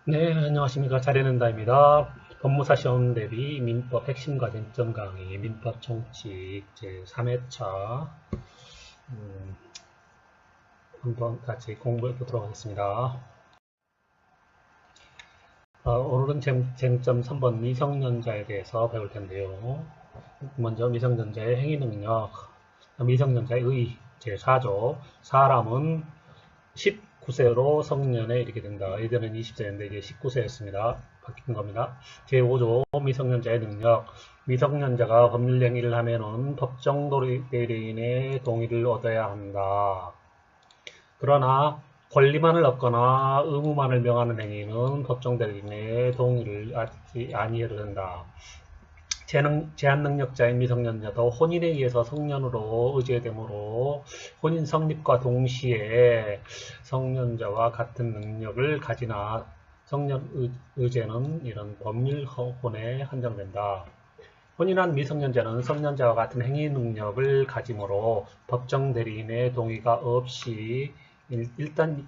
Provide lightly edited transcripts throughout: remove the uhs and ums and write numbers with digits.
네, 안녕하십니까. 잘해낸다입니다. 법무사 시험 대비 민법 핵심과 쟁점 강의, 민법 총칙 제3회차 한번 같이 공부해 보도록 하겠습니다. 오늘은 쟁점 3번 미성년자에 대해서 배울 텐데요. 먼저 미성년자의 행위능력, 미성년자의 의 제4조, 사람은 19세로 성년에 이르게 된다. 예전엔 20세였는데 이제 19세였습니다. 바뀐 겁니다. 제5조 미성년자의 능력. 미성년자가 법률 행위를 하면은 법정 대리인의 동의를 얻어야 한다. 그러나 권리만을 얻거나 의무만을 명하는 행위는 법정 대리인의 동의를 아니해도 된다. 제한능력자인 미성년자도 혼인에 의해서 성년으로 의제되므로 혼인 성립과 동시에 성년자와 같은 능력을 가지나 성년 의제는 이런 법률혼에 한정된다. 혼인한 미성년자는 성년자와 같은 행위 능력을 가지므로 법정 대리인의 동의가 없이 일단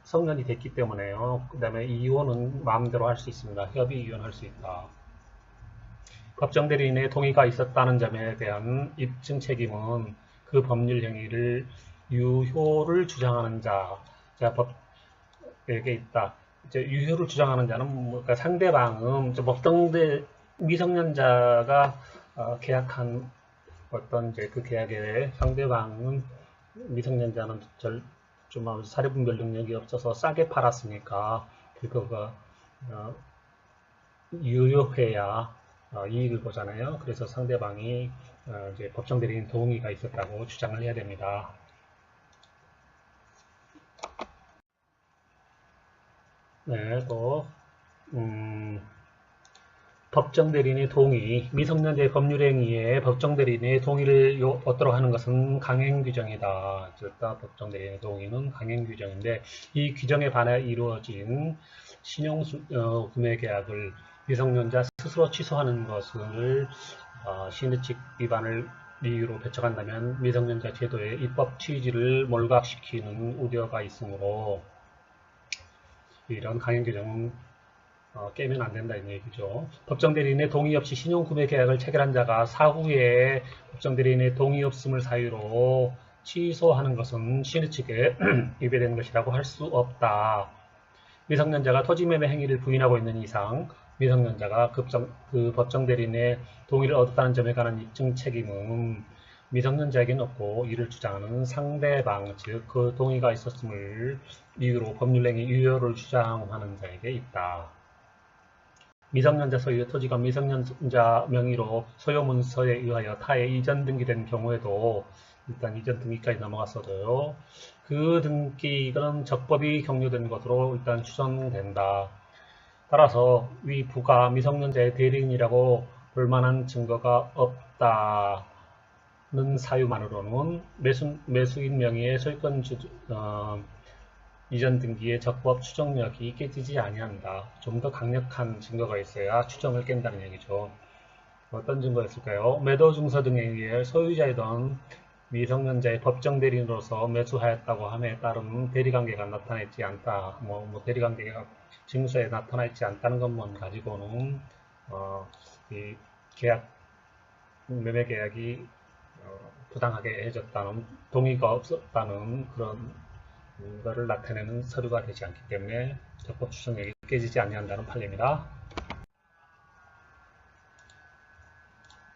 성년이 됐기 때문에요. 그 다음에 이혼은 마음대로 할 수 있습니다. 협의 이혼할 수 있다. 법정 대리인의 동의가 있었다는 점에 대한 입증 책임은 그 법률 행위를 유효를 주장하는 자가 법에게 있다. 이제 유효를 주장하는 자는 그러니까 상대방은 미성년자가 계약한 어떤 이제 그 계약에 상대방은 미성년자는 좀 사례분별 능력이 없어서 싸게 팔았으니까 그거가 유효해야 이익을 보잖아요. 그래서 상대방이 이제 법정 대리인 동의가 있었다고 주장을 해야 됩니다. 네, 또 법정 대리인의 동의, 미성년자의 법률행위에 법정 대리인의 동의를 얻도록 하는 것은 강행 규정이다. 법정 대리인의 동의는 강행 규정인데 이 규정에 반해 이루어진 신용 구매 계약을 미성년자 스스로 취소하는 것을 신의칙 위반을 이유로 배척한다면 미성년자 제도의 입법 취지를 몰각시키는 우려가 있으므로 이런 강행 규정은 깨면 안 된다 이 얘기죠. 법정 대리인의 동의 없이 신용 구매 계약을 체결한 자가 사후에 법정 대리인의 동의 없음을 사유로 취소하는 것은 신의칙에 위배되는 것이라고 할 수 없다. 미성년자가 토지매매 행위를 부인하고 있는 이상 미성년자가 그 법정 대리인의 동의를 얻었다는 점에 관한 입증 책임은 미성년자에게는 없고 이를 주장하는 상대방, 즉 그 동의가 있었음을 이유로 법률행위 유효를 주장하는 자에게 있다. 미성년자 소유의 토지가 미성년자 명의로 소유문서에 의하여 타에 이전 등기된 경우에도 일단 이전 등기까지 넘어갔어도요. 그 등기는 적법이 경료된 것으로 일단 추정된다. 따라서 위 부가 미성년자의 대리인이라고 볼만한 증거가 없다는 사유만으로는 매수인 명의의 소유권 이전 등기의 적법 추정력이 깨지지 아니한다. 좀 더 강력한 증거가 있어야 추정을 깬다는 얘기죠. 어떤 증거였을까요? 매도 증서 등에 의해 소유자이던 미성년자의 법정 대리인으로서 매수하였다고 함에 따른 대리관계가 나타나있지 않다. 대리관계가 증서에 나타나 있지 않다는 것만 가지고는 이 매매 계약이 부당하게 해졌다는 동의가 없었다는 그런 거를 나타내는 서류가 되지 않기 때문에 적법 추정력이 깨지지 아니한다는 판례입니다.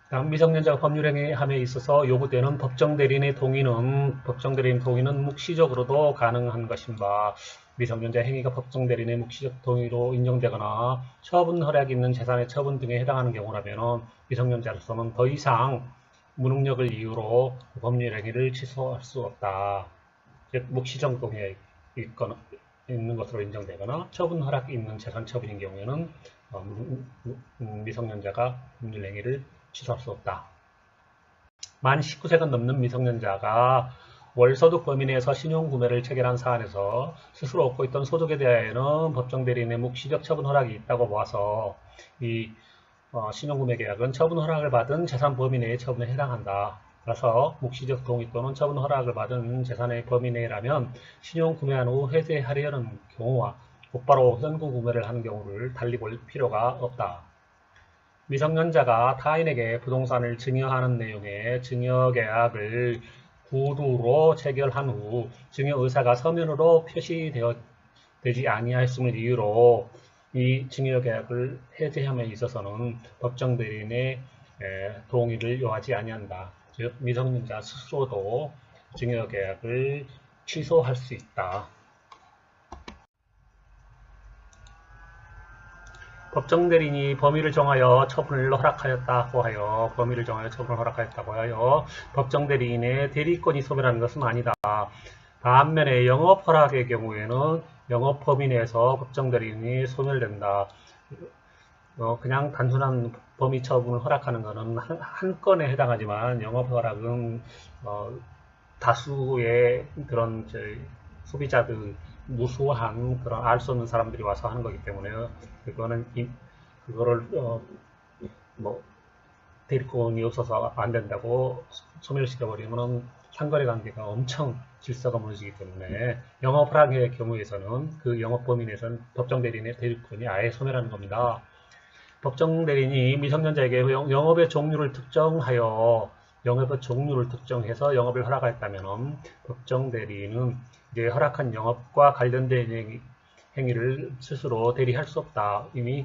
다음 미성년자가 법률행위함에 있어서 요구되는 법정 대리인의 동의는 묵시적으로도 가능한 것인가. 미성년자 행위가 법정 대리인의 묵시적 동의로 인정되거나 처분 허락이 있는 재산의 처분 등에 해당하는 경우라면 미성년자로서는 더 이상 무능력을 이유로 법률 행위를 취소할 수 없다. 즉 묵시적 동의가 있는 것으로 인정되거나 처분 허락이 있는 재산 처분인 경우에는 미성년자가 법률 행위를 취소할 수 없다. 만 19세가 넘는 미성년자가 월소득 범위 내에서 신용구매를 체결한 사안에서 스스로 얻고 있던 소득에 대하여는 법정 대리인의 묵시적 처분 허락이 있다고 봐서 이 신용구매 계약은 처분 허락을 받은 재산 범위 내의 처분에 해당한다. 따라서 묵시적 동의 또는 처분 허락을 받은 재산의 범위 내라면 신용구매한 후 회수하려는 경우와 곧바로 현금 구매를 하는 경우를 달리 볼 필요가 없다. 미성년자가 타인에게 부동산을 증여하는 내용의 증여계약을 구두로 체결한 후 증여 의사가 서면으로 표시되지 아니하였음을 이유로 이 증여계약을 해제함에 있어서는 법정 대리인의 동의를 요하지 아니한다. 즉 미성년자 스스로도 증여계약을 취소할 수 있다. 법정 대리인이 범위를 정하여 처분을 허락하였다고 하여 법정 대리인의 대리권이 소멸하는 것은 아니다. 반면에 영업 허락의 경우에는 영업 범위 내에서 법정 대리인이 소멸된다. 그냥 단순한 범위 처분을 허락하는 것은 한 건에 해당하지만 영업 허락은 다수의 그런 소비자들, 무수한 그런 알 수 없는 사람들이 와서 하는 거기 때문에 그거를 대리권이 없어서 안 된다고 소멸시켜 버리면 상거래 관계가 엄청 질서가 무너지기 때문에 영업 허락의 경우에서는 그 영업 범위 내에서는 법정 대리인의 대리권이 아예 소멸하는 겁니다. 법정 대리인이 미성년자에게 영업의 종류를 특정해서 영업을 허락하였다면 법정 대리인은 이제 허락한 영업과 관련된 행위를 스스로 대리할 수 없다. 이미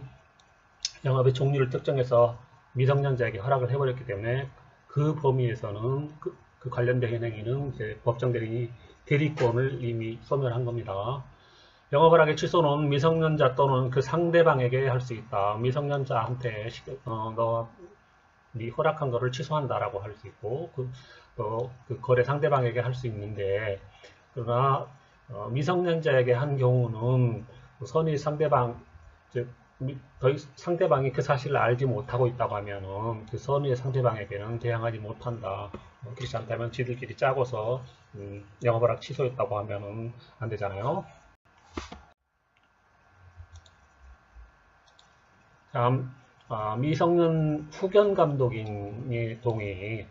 영업의 종류를 특정해서 미성년자에게 허락을 해버렸기 때문에 그 범위에서는 그 관련된 행위는 이제 법정 대리인이 대리권을 이미 소멸한 겁니다. 영업 허락의 취소는 미성년자 또는 그 상대방에게 할 수 있다. 미성년자한테 네 허락한 거를 취소한다라고 할 수 있고 그 거래 상대방에게 할 수 있는데 그러나 미성년자에게 한 경우는 선의 상대방 즉 상대방이 그 사실을 알지 못하고 있다고 하면은 그 선의 상대방에게는 대항하지 못한다. 그렇지 않다면 지들끼리 짜고서 영업허락 취소했다고 하면은 안 되잖아요. 다음 미성년 후견 감독인의 동의.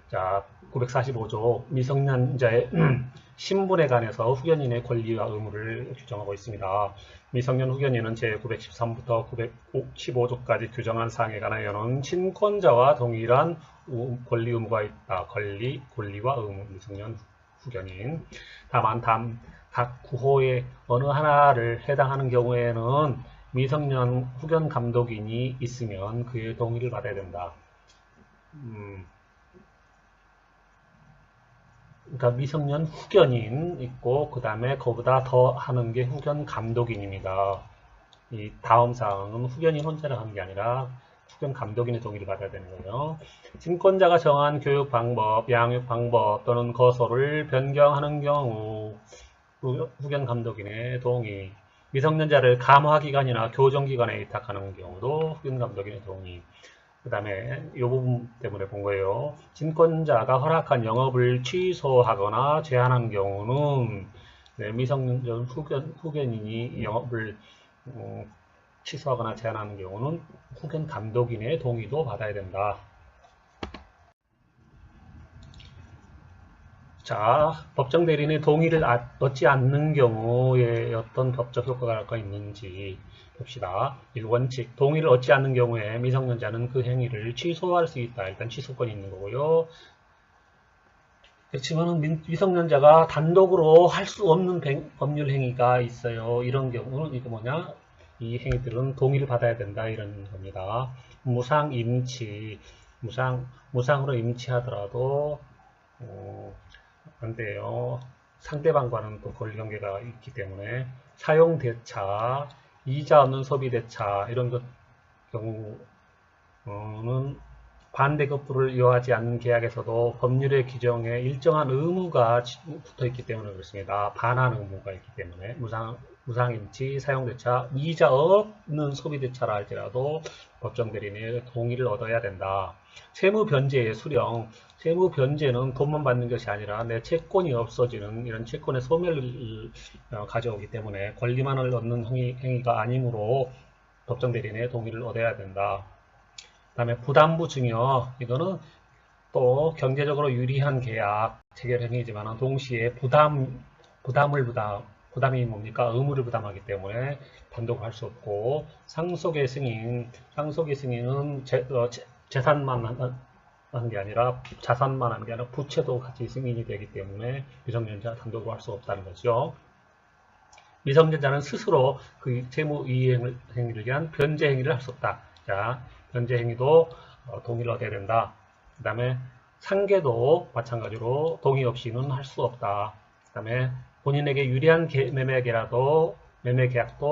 자, 945조 미성년자의 신분에 관해서 후견인의 권리와 의무를 규정하고 있습니다. 미성년 후견인은 제913부터 915조까지 규정한 사항에 관하여는 친권자와 동일한 권리 의무가 있다. 권리와 의무 미성년 후견인. 다만 각 구호의 어느 하나를 해당하는 경우에는 미성년 후견 감독인이 있으면 그의 동의를 받아야 된다. 그러니까 미성년 후견인 있고 그 다음에 그보다 더 하는 게 후견 감독인입니다. 이 다음 사항은 후견인 혼자가 하는 게 아니라 후견 감독인의 동의를 받아야 되는 거예요. 친권자가 정한 교육 방법, 양육 방법 또는 거소를 변경하는 경우 후견 감독인의 동의. 미성년자를 감화기관이나 교정기관에 위탁하는 경우도 후견 감독인의 동의. 그 다음에 이 부분 때문에 본 거예요. 친권자가 허락한 영업을 취소하거나 제한한 경우는 미성년 후견인이 영업을 취소하거나 제한하는 경우는 후견 감독인의 동의도 받아야 된다. 자, 법정 대리인의 동의를 얻지 않는 경우에 어떤 법적 효과가 있는지 봅시다. 1원칙, 동의를 얻지 않는 경우에 미성년자는 그 행위를 취소할 수 있다. 일단 취소권이 있는 거고요. 그렇지만 미성년자가 단독으로 할 수 없는 법률 행위가 있어요. 이런 경우는 이거 뭐냐? 이 행위들은 동의를 받아야 된다. 이런 겁니다. 무상 임치, 무상으로 임치하더라도 안 돼요. 상대방과는 또 권리관계가 있기 때문에 사용대차, 이자 없는 소비대차 이런 경우는 반대급부를 요하지 않는 계약에서도 법률의 규정에 일정한 의무가 붙어있기 때문에 그렇습니다. 반환 의무가 있기 때문에 무상임치, 사용대차, 이자 없는 소비대차라 할지라도 법정 대리인의 동의를 얻어야 된다. 세무변제의 수령, 세무변제는 돈만 받는 것이 아니라 내 채권이 없어지는 이런 채권의 소멸을 가져오기 때문에 권리만을 얻는 행위가 아니므로 법정 대리인의 동의를 얻어야 된다. 그 다음에 부담부 증여, 이거는 또 경제적으로 유리한 계약 체결 행위지만 동시에 부담을 부담이 뭡니까? 의무를 부담하기 때문에 단독으로 할 수 없고, 상속의 승인은 재산만 하는 게 아니라 자산만 하는 게 아니라 부채도 같이 승인이 되기 때문에 미성년자 단독으로 할 수 없다는 거죠. 미성년자는 스스로 그 채무 이행 행위를 위한 변제 행위를 할 수 없다. 자, 변제 행위도 동의를 얻어야 된다. 그 다음에 상계도 마찬가지로 동의 없이는 할 수 없다. 그 다음에 본인에게 유리한 매매 계약도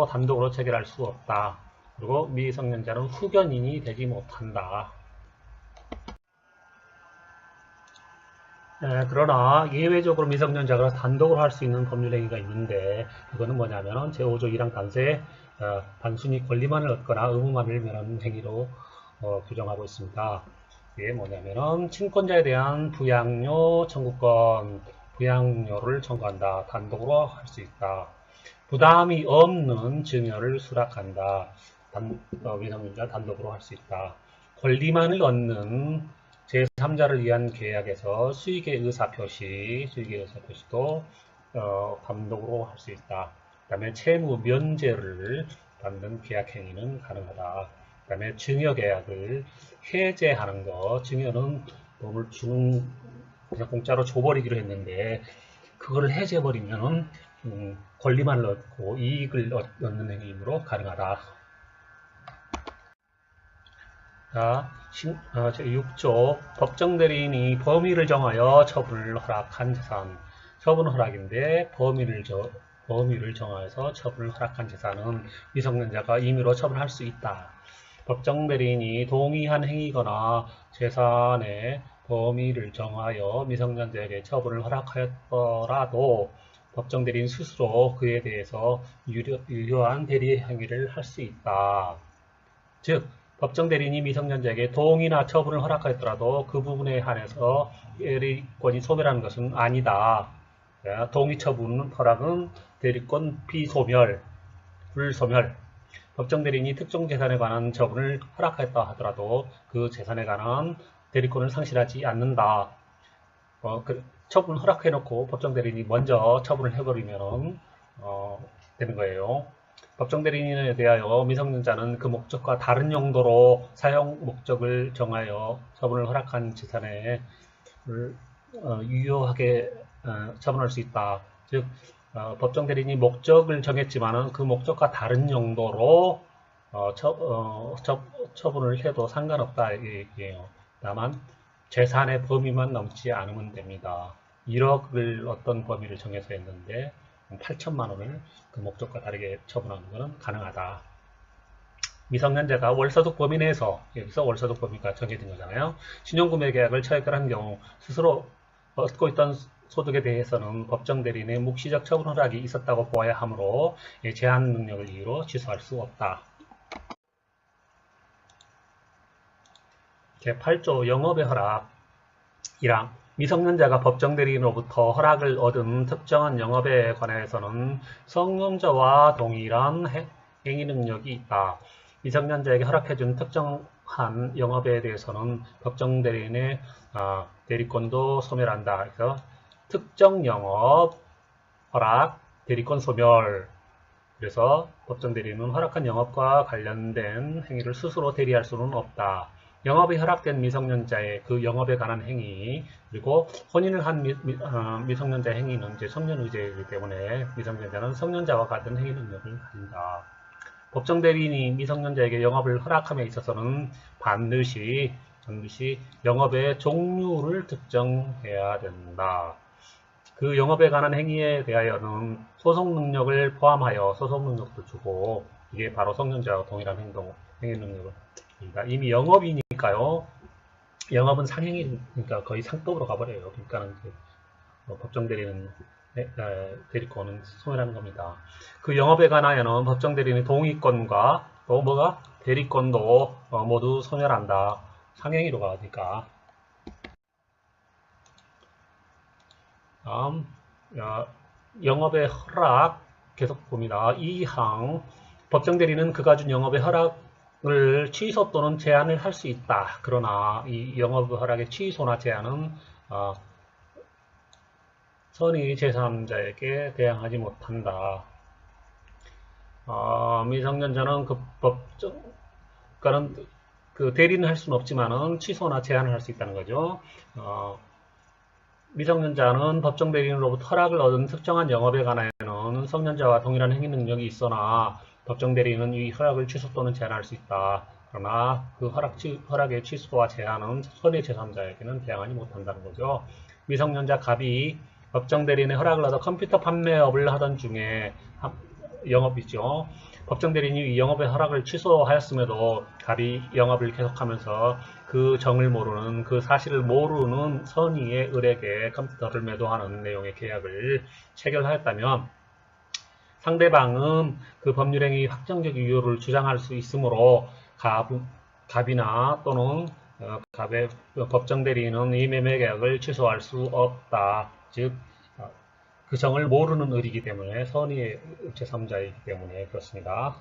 단독으로 체결할 수 없다. 그리고 미성년자는 후견인이 되지 못한다. 그러나 예외적으로 미성년자가 단독으로 할 수 있는 법률행위가 있는데, 그거는 뭐냐면 제5조 1항 단서에 단순히 권리만을 얻거나 의무만을 면하는 행위로 규정하고 있습니다. 이게 뭐냐면은 친권자에 대한 부양료 청구권, 부양료를 청구한다. 단독으로 할 수 있다. 부담이 없는 증여를 수락한다. 미성년자 단독으로 할 수 있다. 권리만을 얻는 제3자를 위한 계약에서 수익의 의사표시도 단독으로 할 수 있다. 그 다음에 채무 면제를 받는 계약행위는 가능하다. 그 다음에 증여계약을 해제하는 거, 증여는 돈을 주는, 그냥 공짜로 줘버리기로 했는데, 그거를 해제해버리면 권리만을 얻고 이익을 얻는 행위이므로 가능하다. 자, 제6조 법정대리인이 범위를 정하여 처분을 허락한 재산. 처분 허락인데 범위를 정하여서 처분을 허락한 재산은 미성년자가 임의로 처분할 수 있다. 법정대리인이 동의한 행위거나 재산의 범위를 정하여 미성년자에게 처분을 허락하였더라도 법정대리인 스스로 그에 대해서 유효한 대리 행위를 할 수 있다. 즉, 법정대리인이 미성년자에게 동의나 처분을 허락하였더라도 그 부분에 한해서 대리권이 소멸하는 것은 아니다. 동의 처분 허락은 대리권 비소멸, 불소멸. 법정대리인이 특정 재산에 관한 처분을 허락하였다 하더라도 그 재산에 관한 대리권을 상실하지 않는다. 처분 허락해놓고 법정대리인이 먼저 처분을 해버리면 되는 거예요. 법정대리인에 대하여 미성년자는 그 목적과 다른 용도로 사용 목적을 정하여 처분을 허락한 재산에 유효하게 처분할 수 있다. 즉, 법정대리인이 목적을 정했지만 그 목적과 다른 용도로 처분을 해도 상관없다 얘기예요. 다만 재산의 범위만 넘지 않으면 됩니다. 1억을 어떤 범위를 정해서 했는데 8천만 원을 그 목적과 다르게 처분하는 것은 가능하다. 미성년자가 월소득 범위 내에서, 여기서 월소득 범위가 정해진 거잖아요. 신용구매계약을 체결한 경우 스스로 얻고 있던 소득에 대해서는 법정대리인의 묵시적 처분 허락이 있었다고 보아야 하므로 제한 능력을 이유로 취소할 수 없다. 제8조 영업의 허락 1항 미성년자가 법정대리인으로부터 허락을 얻은 특정한 영업에 관해서는 성년자와 동일한 행위 능력이 있다. 미성년자에게 허락해준 특정한 영업에 대해서는 법정대리인의 대리권도 소멸한다. 그래서 특정 영업, 허락, 대리권 소멸. 그래서 법정대리인은 허락한 영업과 관련된 행위를 스스로 대리할 수는 없다. 영업이 허락된 미성년자의 그 영업에 관한 행위, 그리고 혼인을 한 미성년자의 행위는 이제 성년의제이기 때문에 미성년자는 성년자와 같은 행위 능력을 가진다. 법정대리인이 미성년자에게 영업을 허락함에 있어서는 반드시 영업의 종류를 특정해야 된다. 그 영업에 관한 행위에 대하여는 소송 능력을 포함하여 소송 능력도 주고, 이게 바로 성년자와 동일한 행위 능력을 줍니다. 이미 영업이니까요. 영업은 상행이니까 거의 상법으로 가버려요. 그러니까 법정대리는 대리권은 소멸하는 겁니다. 그 영업에 관하여는 법정대리인의 동의권과 또 뭐가 대리권도 모두 소멸한다. 상행위로 가니까. 다음 영업의 허락 계속 봅니다. 2항 법정대리는 그가 준 영업의 허락을 취소 또는 제한을 할 수 있다. 그러나 이 영업 허락의 취소나 제한은 선의 제3자에게 대항하지 못한다. 미성년자는 그러니까는 그 대리는 할 수는 없지만은 취소나 제한을 할 수 있다는 거죠. 미성년자는 법정 대리인으로부터 허락을 얻은 특정한 영업에 관하여는 성년자와 동일한 행위 능력이 있으나 법정 대리인은 이 허락을 취소 또는 제한할 수 있다. 그러나 그 허락의 취소와 제한은 선의 제3자에게는 대항하지 못한다는 거죠. 미성년자 갑이 법정 대리인의 허락을 얻어 컴퓨터 판매업을 하던 중에 영업이죠. 법정 대리인이 이 영업의 허락을 취소하였음에도 갑이 영업을 계속하면서 그 정을 모르는, 그 사실을 모르는 선의의 을에게 컴퓨터를 매도하는 내용의 계약을 체결하였다면 상대방은 그 법률행위 확정적 이유를 주장할 수 있으므로 갑이나 또는 갑의 법정 대리인은 이 매매 계약을 취소할 수 없다. 즉 그 정을 모르는 을이기 때문에 선의의 제3자이기 때문에 그렇습니다.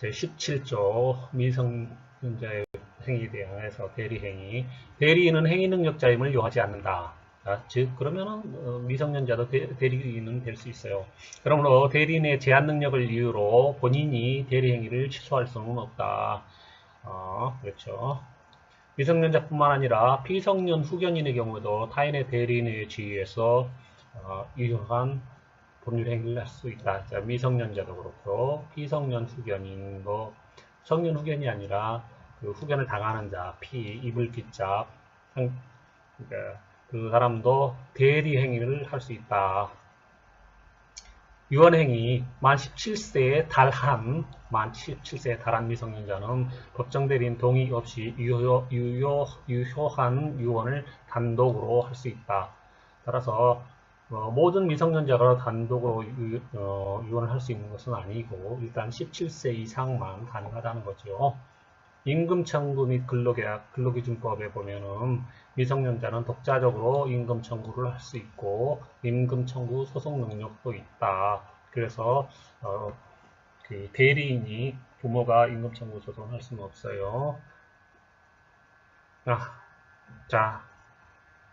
제17조 미성년자의 행위에 대해서 대리행위. 대리인은 행위능력자임을 요하지 않는다. 즉 그러면은 미성년자도 대리인은 될 수 있어요. 그러므로 대리인의 제한 능력을 이유로 본인이 대리행위를 취소할 수는 없다. 그렇죠. 미성년자뿐만 아니라 피성년 후견인의 경우도 타인의 대리인의 지위에서 유효한 법률 행위를 할 수 있다. 자, 미성년자도 그렇고 피성년 후견인, 성년 후견이 아니라 그 후견을 당하는 자, 입을 빗자, 그러니까 그 사람도 대리 행위를 할 수 있다. 유언행위, 만 17세에 달한 미성년자는 법정 대리인 동의 없이 유효한 유언을 단독으로 할 수 있다. 따라서 모든 미성년자가 단독으로 유언을 할 수 있는 것은 아니고 일단 17세 이상만 가능하다는 거죠. 임금 청구 및 근로계약, 근로기준법에 보면은 미성년자는 독자적으로 임금 청구를 할 수 있고 임금 청구 소송 능력도 있다. 그래서 그 대리인이 부모가 임금 청구 소송을 할 수는 없어요. 자,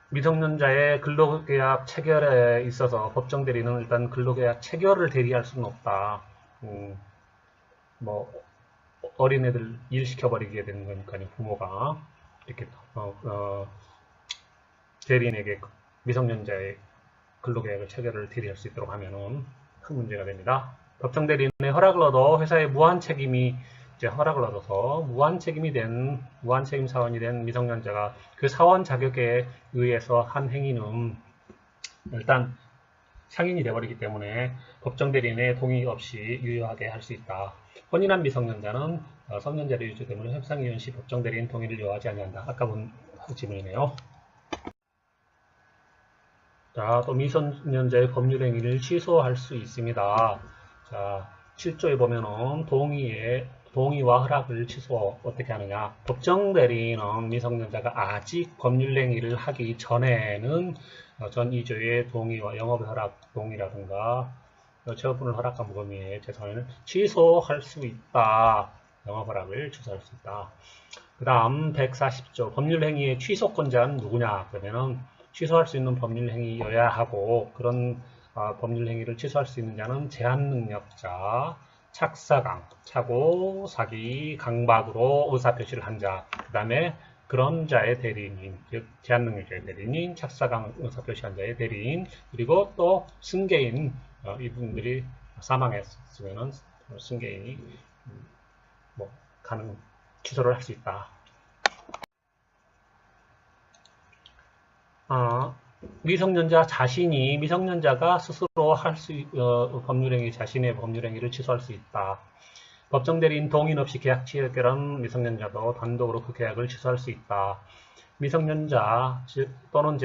미성년자의 근로계약 체결에 있어서 법정 대리는 일단 근로계약 체결을 대리할 수는 없다. 어린애들 일 시켜버리게 되는 거니까요. 부모가 이렇게 대리인에게 미성년자의 근로계약을 체결을 대리할 수 있도록 하면은 큰 문제가 됩니다. 법정 대리인의 허락을 얻어 회사의 무한 책임이 허락을 얻어서 무한 책임 사원이 된 미성년자가 그 사원 자격에 의해서 한 행위는 일단 상인이 되어버리기 때문에 법정 대리인의 동의 없이 유효하게 할 수 있다. 혼인한 미성년자는 성년자료 유죄 때문에 협상이혼 시 법정 대리인 동의를 요하지 아니한다. 아까 본 지문이네요. 자, 또 미성년자의 법률행위를 취소할 수 있습니다. 자, 7조에 보면은 동의와 허락을 취소 어떻게 하느냐. 법정 대리인은 미성년자가 아직 법률행위를 하기 전에는 전 2조의 동의와 영업의 허락 동의라든가 처분을 허락한 범위의 재산을 취소할 수 있다. 영업 허락을 취소할 수 있다. 그 다음 140조 법률행위의 취소권자는 누구냐. 그러면은 취소할 수 있는 법률행위여야 하고 그런 법률행위를 취소할 수 있는 자는 제한능력자, 착사강, 착오, 사기, 강박으로 의사표시를 한 자, 그 다음에 그런 자의 대리인, 즉 제한능력자의 대리인, 착사강 의사표시한 자의 대리인, 그리고 또 승계인, 이분들이 사망했으면은 승계인이 취소를 할 수 있다. 미성년자가 스스로 법률행위, 자신의 법률행위를 취소할 수 있다. 법정 대리인 동의 없이 계약 체결한 미성년자도 단독으로 그 계약을 취소할 수 있다. 미성년자 또는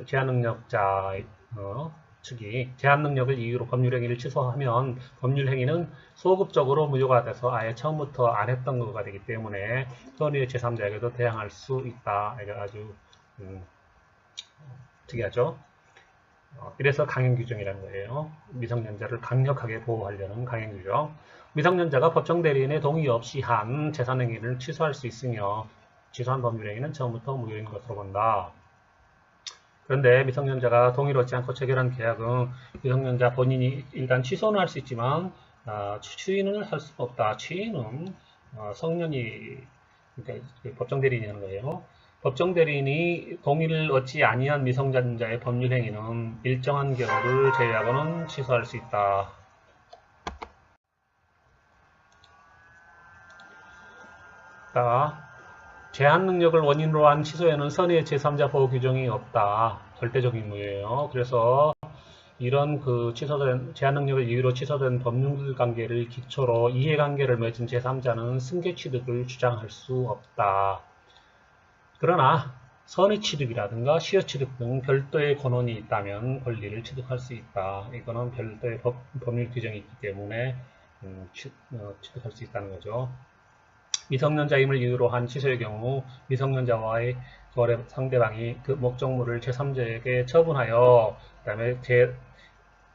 제한능력자 측이 제한능력을 이유로 법률행위를 취소하면 법률행위는 소급적으로 무효가 돼서 아예 처음부터 안 했던 거가 되기 때문에 선의의 제3자에게도 대항할 수 있다. 이게 아주 특이하죠. 이래서 강행규정이라는 거예요. 미성년자를 강력하게 보호하려는 강행규정. 미성년자가 법정 대리인의 동의 없이 한 재산행위를 취소할 수 있으며 취소한 법률행위는 처음부터 무효인 것으로 본다. 그런데 미성년자가 동의를 얻지 않고 체결한 계약은 미성년자 본인이 일단 취소는 할 수 있지만 추인을 할 수가 없다. 추인은 성년이, 그러니까 법정 대리인이 하는 거예요. 법정 대리인이 동의를 얻지 아니한 미성년자의 법률 행위는 일정한 경우를 제외하고는 취소할 수 있다. 제한 능력을 원인으로 한 취소에는 선의의 제3자 보호 규정이 없다. 절대적 의무예요. 그래서 이런 그 취소된 제한 능력을 이유로 취소된 법률 관계를 기초로 이해관계를 맺은 제3자는 승계 취득을 주장할 수 없다. 그러나 선의 취득이라든가 시효 취득 등 별도의 권한이 있다면 권리를 취득할 수 있다. 이거는 별도의 법률 규정이 있기 때문에 취득할 수 있다는 거죠. 미성년자임을 이유로 한 취소의 경우 미성년자와의 거래 상대방이 그 목적물을 제3자에게 처분하여 그다음에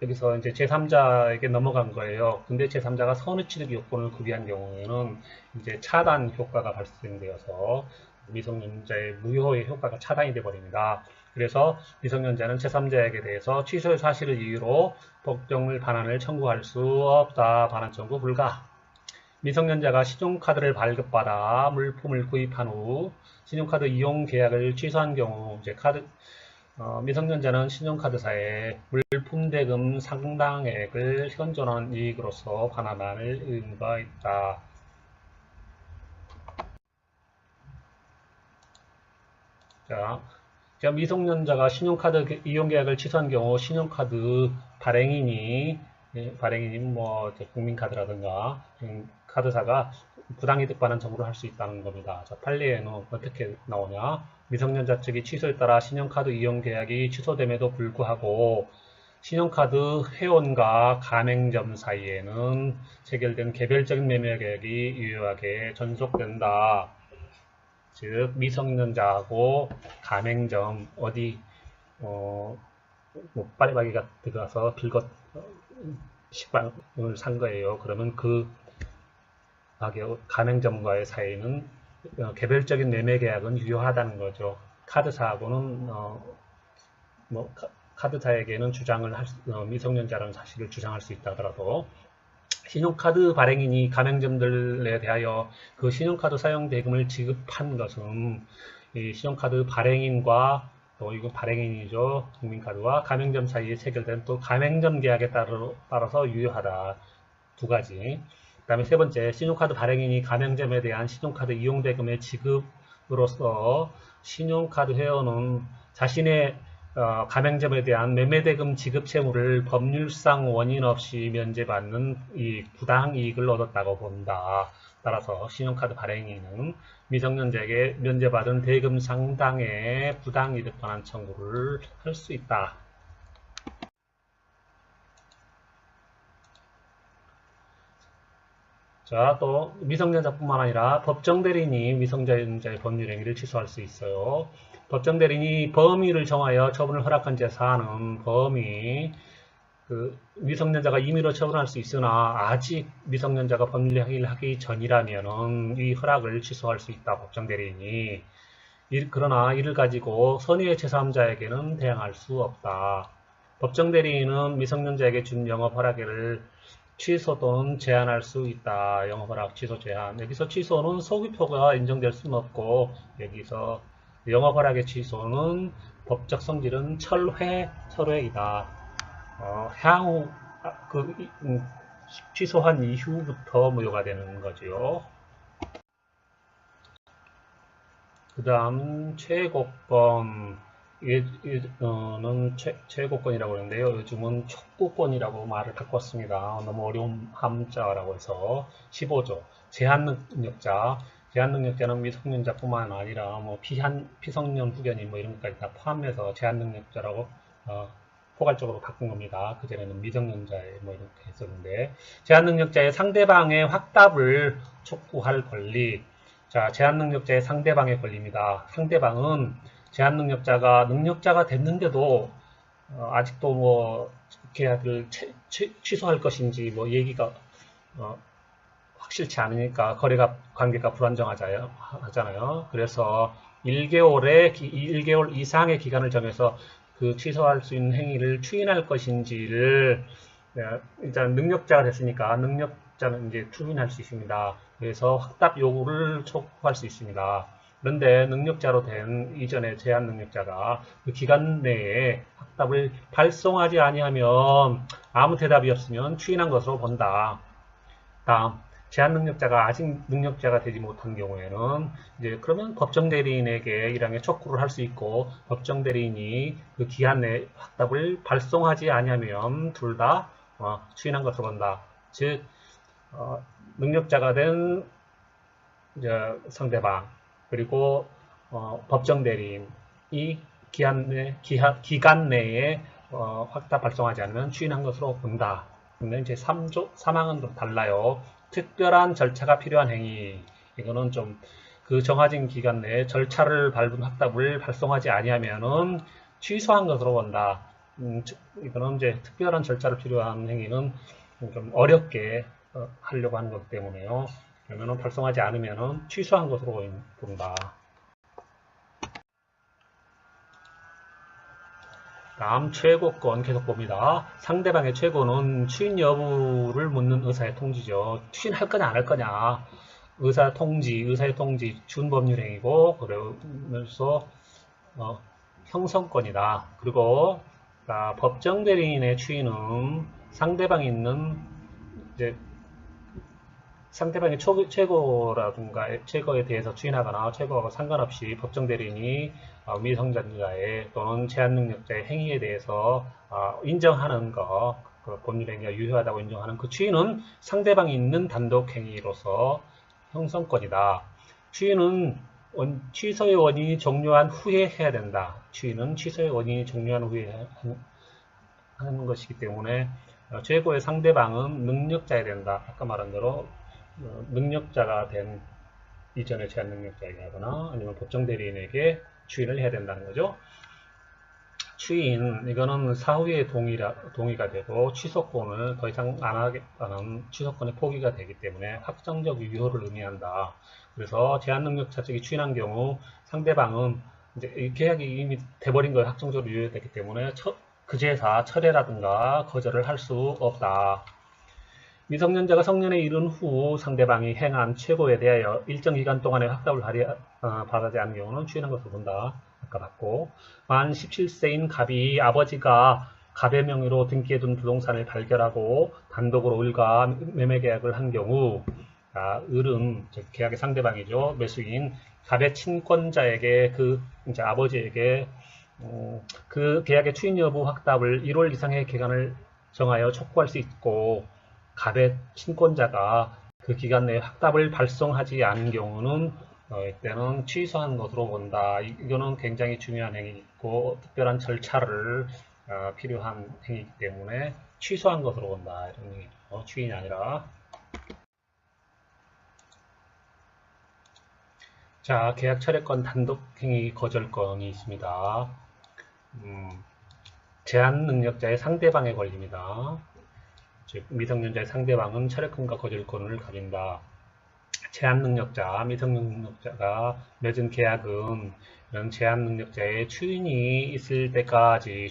여기서 이제 제3자에게 넘어간 거예요. 근데 제3자가 선의 취득 요건을 구비한 경우에는 이제 차단 효과가 발생되어서 미성년자의 무효의 효과가 차단이 되어 버립니다. 그래서 미성년자는 제3자에게 대해서 취소의 사실을 이유로 법정물 반환을 청구할 수 없다. 반환 청구 불가. 미성년자가 신용카드를 발급받아 물품을 구입한 후 신용카드 이용 계약을 취소한 경우 이제 미성년자는 신용카드사에 물품 대금 상당액을 현존한 이익으로서 반환할 의무가 있다. 자, 미성년자가 신용카드 이용 계약을 취소한 경우 신용카드 발행인이 뭐 국민카드라든가 카드사가 부당이득 반환 청구를 할 수 있다는 겁니다. 자, 판례에는 어떻게 나오냐? 미성년자 측이 취소에 따라 신용카드 이용 계약이 취소됨에도 불구하고 신용카드 회원과 가맹점 사이에는 체결된 개별적인 매매 계약이 유효하게 존속된다. 즉 미성년자하고 가맹점 어디 뭐 파리바게가 들어가서 식빵을 산 거예요. 그러면 그 가맹점과의 사이는 개별적인 매매 계약은 유효하다는 거죠. 카드사하고는 카드사에게는 미성년자라는 사실을 주장할 수 있다 하더라도 신용카드 발행인이 가맹점들에 대하여 그 신용카드 사용 대금을 지급한 것은 이 신용카드 발행인과 또 이건 발행인이죠. 국민카드와 가맹점 사이에 체결된 또 가맹점 계약에 따라서 유효하다. 두 가지. 그 다음에 세 번째, 신용카드 발행인이 가맹점에 대한 신용카드 이용대금의 지급으로서 신용카드 회원은 자신의 가맹점에 대한 매매대금 지급 채무를 법률상 원인 없이 면제받는 이 부당이익을 얻었다고 본다. 따라서 신용카드 발행인은 미성년자에게 면제받은 대금 상당의 부당이득 반환 청구를 할 수 있다. 자, 또 미성년자뿐만 아니라 법정 대리인이 미성년자의 법률 행위를 취소할 수 있어요. 법정 대리인이 범위를 정하여 처분을 허락한 재사는 범위 미성년자가 임의로 처분할 수 있으나 아직 미성년자가 법률 행위를 하기 전이라면은 이 허락을 취소할 수 있다. 법정 대리인이. 그러나 이를 가지고 선의의 제3자에게는 대항할 수 없다. 법정 대리인은 미성년자에게 준 영업 허락을 취소 또는 제한할 수 있다. 영업 허락 취소 제한. 여기서 취소는 소급표가 인정될 수는 없고 여기서 영업 허락의 취소는 법적 성질은 철회이다. 향후 취소한 이후부터 무효가 되는 거죠. 그 다음 최고권. 는 최고권이라고 하는데요. 요즘은 촉구권이라고 말을 바꿨습니다. 너무 어려운 함자라고 해서 15조 제한능력자. 제한능력자는 미성년자뿐만 아니라 뭐 피성년 후견인 뭐 이런 것까지 다 포함해서 제한능력자라고 포괄적으로 바꾼 겁니다. 그전에는 미성년자에 뭐 이렇게 했었는데 제한능력자의 상대방의 확답을 촉구할 권리. 자, 제한능력자의 상대방의 권리입니다. 상대방은 제한능력자가 능력자가 됐는데도 아직도 뭐 계약을 취소할 것인지 뭐 얘기가 확실치 않으니까 관계가 불안정하잖아요. 그래서 1개월 이상의 기간을 정해서 그 취소할 수 있는 행위를 추인할 것인지를 일단 능력자가 됐으니까 능력자는 이제 추인할 수 있습니다. 그래서 확답 요구를 촉구할 수 있습니다. 그런데 능력자로 된 이전의 제한 능력자가 그 기간 내에 확답을 발송하지 아니하면 아무 대답이 없으면 추인한 것으로 본다. 다음, 제한 능력자가 아직 능력자가 되지 못한 경우에는 이제 그러면 법정 대리인에게 이랑에 촉구를 할 수 있고 법정 대리인이 그 기한 내 확답을 발송하지 아니하면 둘 다 추인한 것으로 본다. 즉 능력자가 된 이제 상대방 그리고 법정 대리인이 기간 내에 확답 발송하지 않으면 추인한 것으로 본다. 근데 이제 3조 3항은 좀 달라요. 특별한 절차가 필요한 행위. 이거는 좀 그 정해진 기간 내에 절차를 밟은 확답을 발송하지 아니하면은 취소한 것으로 본다. 이거는 이제 특별한 절차를 필요한 행위는 좀 어렵게 하려고 하는 것 때문에요. 그러면은 발송하지 않으면은 취소한 것으로 본다. 다음 최고권 계속 봅니다. 상대방의 최고는 추인 여부를 묻는 의사의 통지죠. 추인할 거냐 안 할 거냐. 의사의 통지 준법률행위고 그러면서 형성권이다. 그리고 법정 대리인의 추인은 상대방이 있는 이제 상대방의 최고라든가 최고에 대해서 추인하거나 최고와 상관없이 법정 대리인이 미성년자의 또는 제한 능력자의 행위에 대해서 인정하는 것, 그 법률행위가 유효하다고 인정하는 그 추인은 상대방이 있는 단독 행위로서 형성권이다. 추인은 취소의 원인이 종료한 후에 해야 된다. 추인은 취소의 원인이 종료한 후에 하는 것이기 때문에 최고의 상대방은 능력자여야 된다. 아까 말한 대로 능력자가 된 이전의 제한 능력자에게 하거나 아니면 법정 대리인에게 추인을 해야 된다는 거죠. 추인, 이거는 사후의 동의가 되고 취소권을 더 이상 안 하겠다는 취소권의 포기가 되기 때문에 확정적 유효를 의미한다. 그래서 제한 능력자 측이 추인한 경우 상대방은 이제 이 계약이 이미 돼버린 거에 확정적으로 유효됐기 때문에 그제사 철회라든가 거절을 할 수 없다. 미성년자가 성년에 이른 후 상대방이 행한 최고에 대하여 일정 기간 동안의 확답을 바라지 않은 경우는 추인한 것으로 본다. 아까 봤고, 만 17세인 갑이 아버지가 갑의 명의로 등기해둔 부동산을 발견하고 단독으로 을과 매매계약을 한 경우 을은 계약의 상대방이죠. 매수인 갑의 친권자에게 이제 아버지에게 그 계약의 추인 여부 확답을 1월 이상의 기간을 정하여 촉구할 수 있고 갑의 친권자가 그 기간 내에 확답을 발송하지 않은 경우는 이때는 취소한 것으로 본다. 이거는 굉장히 중요한 행위이고 특별한 절차를 필요한 행위이기 때문에 취소한 것으로 본다. 이런 얘기죠. 추인이 아니라. 자, 계약 철회권 단독행위 거절권이 있습니다. 제한 능력자의 상대방에 걸립니다. 즉 미성년자의 상대방은 철회권과 거절권을 가진다. 제한 능력자, 미성년자가 맺은 계약은 이런 제한 능력자의 추인이 있을 때까지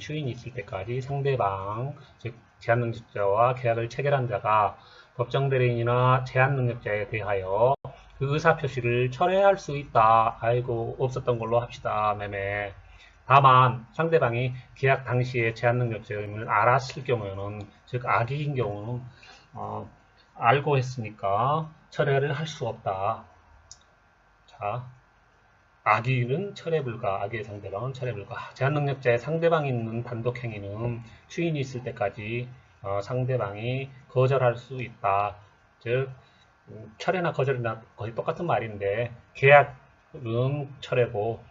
상대방, 즉 제한 능력자와 계약을 체결한 자가 법정 대리인이나 제한 능력자에 대하여 그 의사표시를 철회할 수 있다. 아이고 없었던 걸로 합시다. 매매. 다만 상대방이 계약 당시에 제한 능력자의 의무를 알았을 경우에는, 즉 악의인 경우는 알고 했으니까 철회를 할 수 없다. 자, 악의는 철회 불가, 악의의 상대방은 철회 불가. 제한 능력자의 상대방이 있는 단독 행위는 추인이 있을 때까지 상대방이 거절할 수 있다. 즉 철회나 거절이나 거의 똑같은 말인데 계약은 철회고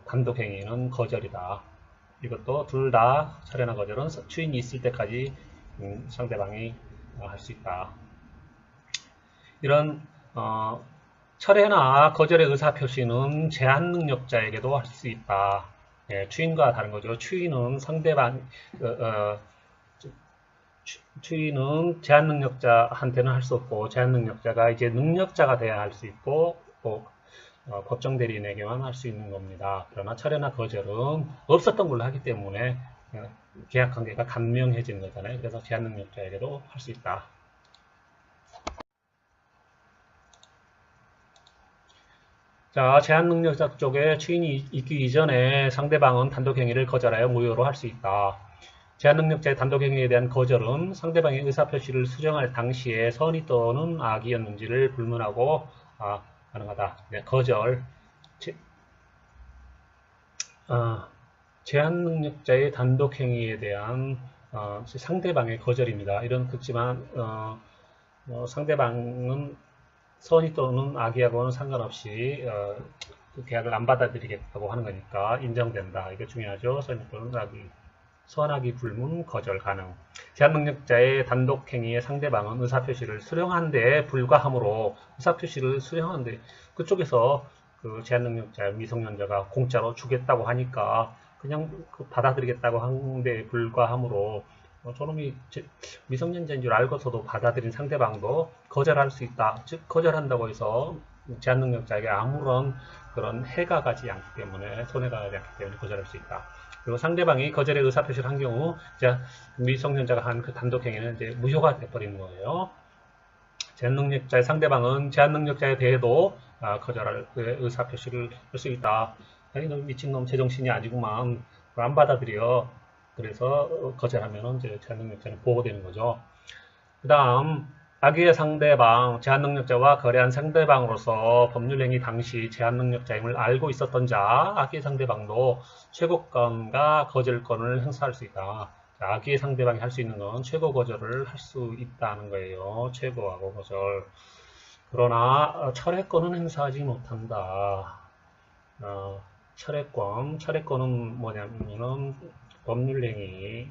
단독 행위는 거절이다. 이것도 둘 다 철회나 거절은 추인이 있을 때까지 상대방이 할 수 있다. 이런 철회나 거절의 의사표시는 제한 능력자에게도 할 수 있다. 예, 추인과 다른 거죠. 추인은 추인은 제한 능력자한테는 할 수 없고 제한 능력자가 이제 능력자가 돼야 할 수 있고 법정 대리인에게만 할 수 있는 겁니다. 그러나 철회나 거절은 없었던 걸로 하기 때문에 계약관계가 간명해지는 거잖아요. 그래서 제한능력자에게도 할 수 있다. 자, 제한능력자 쪽에 추인이 있기 이전에 상대방은 단독행위를 거절하여 무효로 할 수 있다. 제한능력자의 단독행위에 대한 거절은 상대방의 의사표시를 수정할 당시에 선의 또는 악의였는지를 불문하고 가능하다. 네, 거절. 제한능력자의 단독행위에 대한 상대방의 거절입니다. 이런 그렇지만 상대방은 선의 또는 악의하고는 상관없이 그 계약을 안 받아들이겠다고 하는 거니까 인정된다. 이게 중요하죠. 선의 또는 악의. 선악의 불문, 거절 가능. 제한능력자의 단독행위에 상대방은 의사표시를 수령한 데에 불과하므로 의사표시를 수령하는데 그쪽에서 그 제한능력자 미성년자가 공짜로 주겠다고 하니까 그냥 받아들이겠다고 한 데에 불과하므로 저놈이 미성년자인 줄 알고서도 받아들인 상대방도 거절할 수 있다. 즉 거절한다고 해서 제한능력자에게 아무런 그런 해가 가지 않기 때문에 손해가 가지 않기 때문에 거절할 수 있다. 그리고 상대방이 거절의 의사표시를 한 경우 이제 미성년자가 한 그 단독행위는 이제 무효가 돼버리는 거예요. 제한능력자의 상대방은 제한능력자에 대해도 거절할 의사표시를 할 수 있다. 아니 너 미친놈 제정신이 아니구만. 안 받아들여. 그래서 거절하면 이제 제한능력자는 보호되는 거죠. 그 다음 악의의 상대방, 제한능력자와 거래한 상대방으로서 법률행위 당시 제한능력자임을 알고 있었던 자, 악의의 상대방도 최고권과 거절권을 행사할 수 있다. 자, 악의의 상대방이 할 수 있는 건 최고 거절을 할 수 있다는 거예요. 최고하고 거절. 그러나 철회권은 행사하지 못한다. 철회권은 뭐냐면은 법률행위,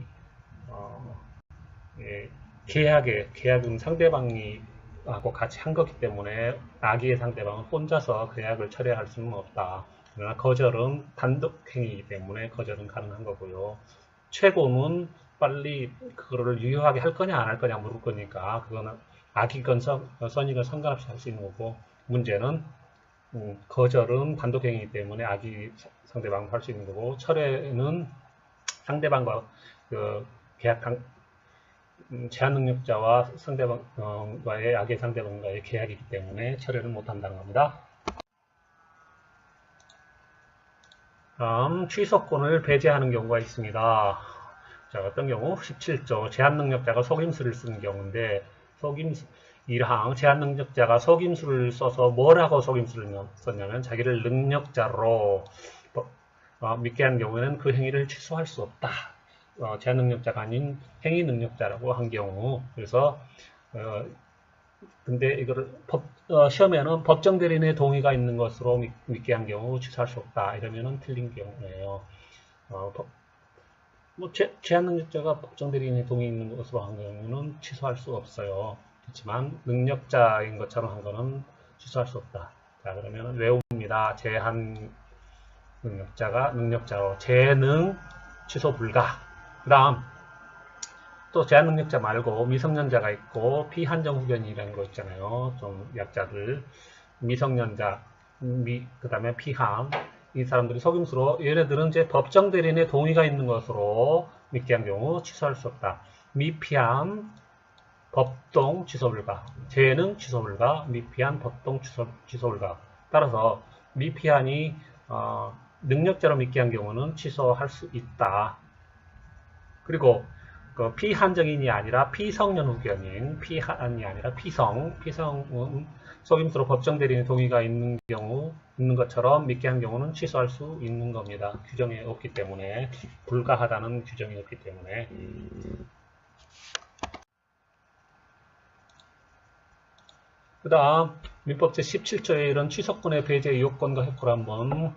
계약은 상대방이 하고 같이 한 거기 때문에 악의의 상대방은 혼자서 계약을 철회할 수는 없다. 그러나 거절은 단독행위이기 때문에 거절은 가능한 거고요. 최고는 빨리 그거를 유효하게 할 거냐 안 할 거냐 물을 거니까 그거는 악의건 선의건 상관없이 할 수 있는 거고 문제는 거절은 단독행위이기 때문에 악의 상대방도 할 수 있는 거고 철회는 상대방과 그 계약 제한능력자와 상대방과의 악의 상대방과의 계약이기 때문에 철회를 못한다는 겁니다. 다음 취소권을 배제하는 경우가 있습니다. 자, 어떤 경우 17조 제한능력자가 속임수를 쓰는 경우인데 속임수 1항 제한능력자가 속임수를 써서 뭐라고 속임수를 썼냐면 자기를 능력자로 믿게 한 경우에는 그 행위를 취소할 수 없다. 제한능력자가 아닌 행위능력자라고 한 경우 그래서 근데 이거를 시험에는 법정 대리인의 동의가 있는 것으로 믿게 한 경우 취소할 수 없다. 이러면은 틀린 경우예요. 제한능력자가 법정 대리인의 동의 있는 것으로 한 경우는 취소할 수 없어요. 그렇지만 능력자인 것처럼 한 거는 취소할 수 없다. 자, 그러면 외웁니다. 제한능력자가 능력자로 재능 취소 불가. 그 다음 또 제한능력자 말고 미성년자가 있고 피한정 후견이라는 거 있잖아요. 좀 약자들 미성년자 그 다음에 피한 이 사람들이 속임수로 얘네들은 이제 법정 대리인의 동의가 있는 것으로 믿게 한 경우 취소할 수 없다. 미피한 법동 취소 불가 재능 취소 불가 미피한 법동 취소 불가 따라서 미피한이 능력자로 믿게 한 경우는 취소할 수 있다. 그리고 그 피한정인이 아니라 피성년 후견인 피한이 아니라 피성은 속임수로 법정 대리인의 동의가 있는 것처럼 믿게 한 경우는 취소할 수 있는 겁니다. 규정이 없기 때문에 불가하다는 규정이 없기 때문에 그 다음 민법 제17조의 이런 취소권의 배제 요건과 효과를 한번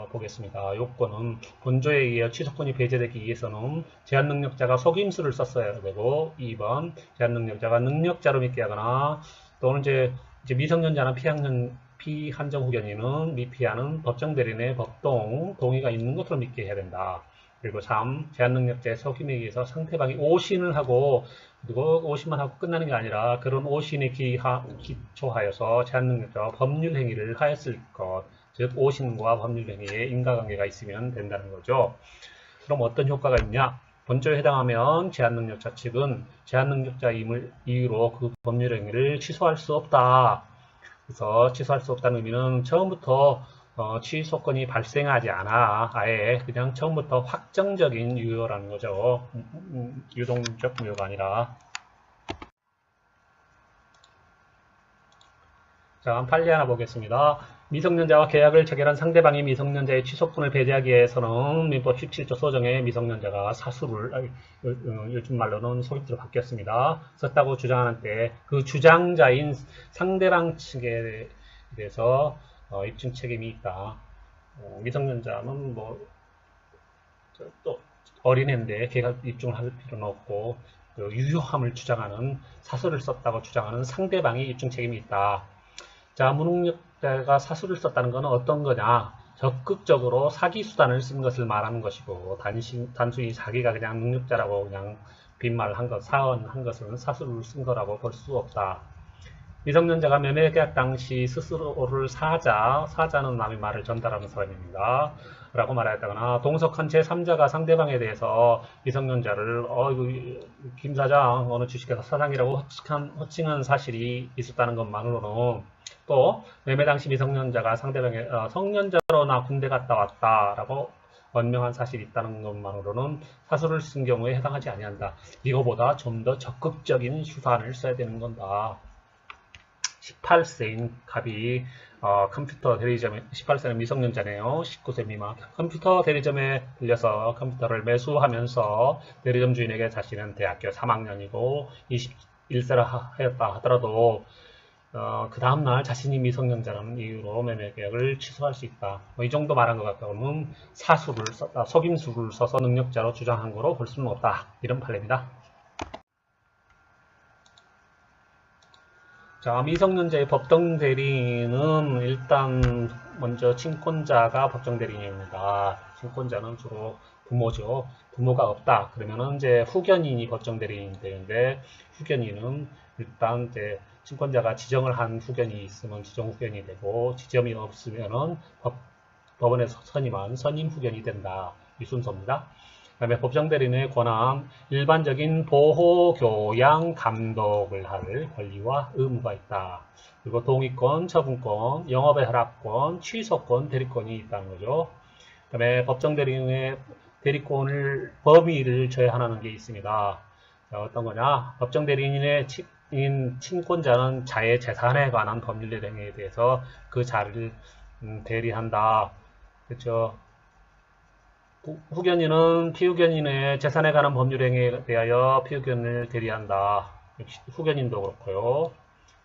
보겠습니다. 요건은 본조에 의해 취소권이 배제되기 위해서는 제한능력자가 속임수를 썼어야 되고 2번 제한능력자가 능력자로 믿게 하거나 또는 이제 미성년자나 피한정 후견인은 미피하는 법정 대리인의 법동 동의가 있는 것으로 믿게 해야 된다. 그리고 3. 제한능력자의 속임에 의해서 상대방이 오신을 하고 그리고 오신만 하고 끝나는 게 아니라 그런 오신에 기초하여서 제한능력자가 법률 행위를 하였을 것. 즉 오신과 법률행위에 인과관계가 있으면 된다는 거죠. 그럼 어떤 효과가 있냐? 본조에 해당하면 제한능력자 측은 제한능력자임을 이유로 그 법률행위를 취소할 수 없다. 그래서 취소할 수 없다는 의미는 처음부터 취소권이 발생하지 않아 아예 그냥 처음부터 확정적인 유효라는 거죠. 유동적 무효가 아니라. 자, 판례 하나 보겠습니다. 미성년자와 계약을 체결한 상대방이 미성년자의 취소권을 배제하기 위해서는 민법 17조 소정에 미성년자가 사수를 요즘 말로는 소집으로 바뀌었습니다. 썼다고 주장하는 때 그 주장자인 상대방 측에 대해서 입증 책임이 있다. 미성년자는 또 어린애인데 걔가 입증을 할 필요는 없고 그 유효함을 주장하는 사수를 썼다고 주장하는 상대방이 입증 책임이 있다. 자, 무능력자가 사수를 썼다는 것은 어떤 거냐? 적극적으로 사기 수단을 쓴 것을 말하는 것이고 단순히 자기가 그냥 능력자라고 그냥 빈말한 것, 사언한 것은 사수를 쓴 거라고 볼 수 없다. 미성년자가 매매계약 당시 스스로를 사자는 남의 말을 전달하는 사람입니다. 라고 말하였다거나 동석한 제3자가 상대방에 대해서 미성년자를 김 사장 어느 주식회사 사장이라고 호칭한 사실이 있었다는 것만으로는 또 매매 당시 미성년자가 상대방의 성년자로 나 군대 갔다 왔다 라고 언명한 사실이 있다는 것만으로는 사수를 쓴 경우에 해당하지 아니한다. 이거보다 좀 더 적극적인 수단을 써야 되는 건다. 18세인 갑이 컴퓨터 대리점에 18세는 미성년자네요. 19세 미만 컴퓨터 대리점에 들려서 컴퓨터를 매수하면서 대리점 주인에게 자신은 대학교 3학년이고 21세라 하였다 하더라도 그 다음날 자신이 미성년자라는 이유로 매매 계약을 취소할 수 있다. 이 정도 말한 것 같다고는 사수를 썼다, 속임수를 써서 능력자로 주장한 거로 볼 수는 없다. 이런 판례입니다. 자, 미성년자의 법정 대리인은 일단 먼저 친권자가 법정 대리인입니다. 친권자는 주로 부모죠. 부모가 없다. 그러면은 이제 후견인이 법정 대리인이 되는데 후견인은 일단 이제 친권자가 지정을 한 후견이 있으면 지정 후견이 되고 지정이 없으면은 법원에서 선임한 선임 후견이 된다. 이 순서입니다. 그 다음에 법정 대리인의 권한, 일반적인 보호, 교양, 감독을 할 권리와 의무가 있다. 그리고 동의권, 처분권, 영업의 허락권, 취소권, 대리권이 있다는 거죠. 그 다음에 법정 대리인의 대리권을 범위를 제한하는 게 있습니다. 자, 어떤 거냐? 법정 대리인의 친권자는 자의 재산에 관한 법률 행위에 대해서 그 자를 대리한다. 그렇죠? 후견인은 피후견인의 재산에 관한 법률 행위에 대하여 피후견을 대리한다. 역시 후견인도 그렇고요.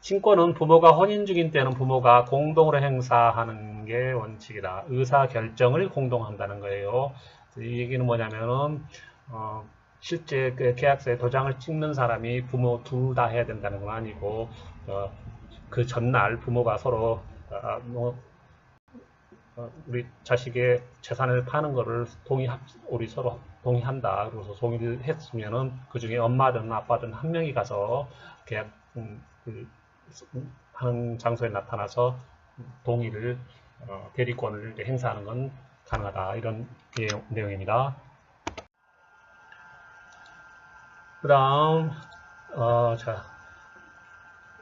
친권은 부모가 혼인 중인 때는 부모가 공동으로 행사하는 게 원칙이다. 의사결정을 공동한다는 거예요. 이 얘기는 뭐냐면은 실제 그 계약서에 도장을 찍는 사람이 부모 둘 다 해야 된다는 건 아니고 그 전날 부모가 서로 우리 자식의 재산을 파는 거를 우리 서로 동의한다. 그래서 동의를 했으면은 그 중에 엄마든 아빠든 한 명이 가서 계약 하는 장소에 나타나서 동의를 대리권을 행사하는 건 가능하다. 이런 내용입니다. 그 다음 자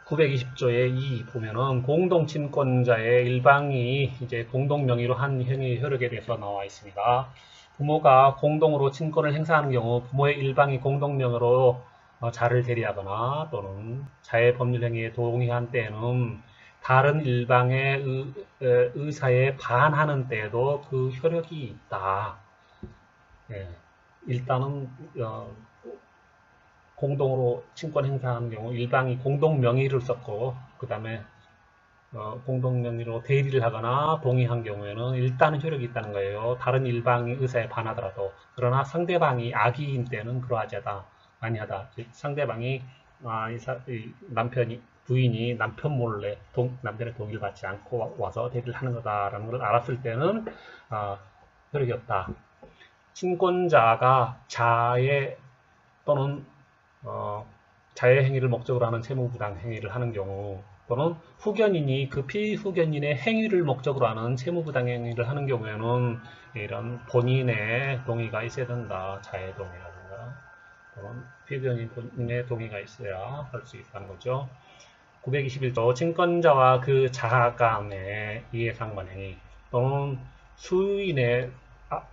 920조의 2 보면은 공동친권자의 일방이 이제 공동명의로 한 행위 효력에 대해서 나와 있습니다. 부모가 공동으로 친권을 행사하는 경우 부모의 일방이 공동명의로 자를 대리하거나 또는 자의 법률 행위에 동의한 때에는 다른 일방의 의사에 반하는 때에도 그 효력이 있다. 네. 일단은 공동으로 친권 행사하는 경우 일방이 공동 명의를 썼고 그 다음에 공동 명의로 대리를 하거나 동의한 경우에는 일단은 효력이 있다는 거예요. 다른 일방이 의사에 반하더라도. 그러나 상대방이 악의인 때는 그러하지 않다. 아니하다. 즉 상대방이 부인이 남편 몰래 남편의 동의를 받지 않고 와서 대리를 하는 거다라는 걸 알았을 때는 효력이 없다. 친권자가 자해 또는 자해 행위를 목적으로 하는 채무부당 행위를 하는 경우 또는 후견인이 그 피후견인의 행위를 목적으로 하는 채무부당 행위를 하는 경우에는 이런 본인의 동의가 있어야 된다. 자의 동의라든가 또는 피후견인 본인의 동의가 있어야 할 수 있다는 거죠. 921조 친권자와 그 자아 간의 이해상반행위 또는 수인의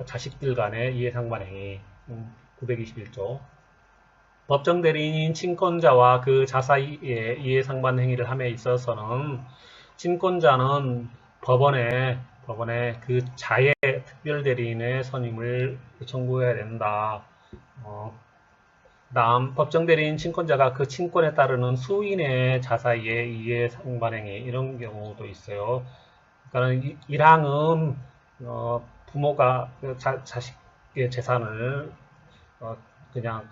자식들 간의 이해상반행위 921조 법정대리인인 친권자와 그 자사의 이해상반행위를 함에 있어서는 친권자는 법원에 그 자의 특별대리인의 선임을 청구해야 된다. 다음 법정대리인 친권자가 그 친권에 따르는 수인의 자사의 이해상반행위 이런 경우도 있어요. 그러니까 1항은 부모가 자식의 재산을 그냥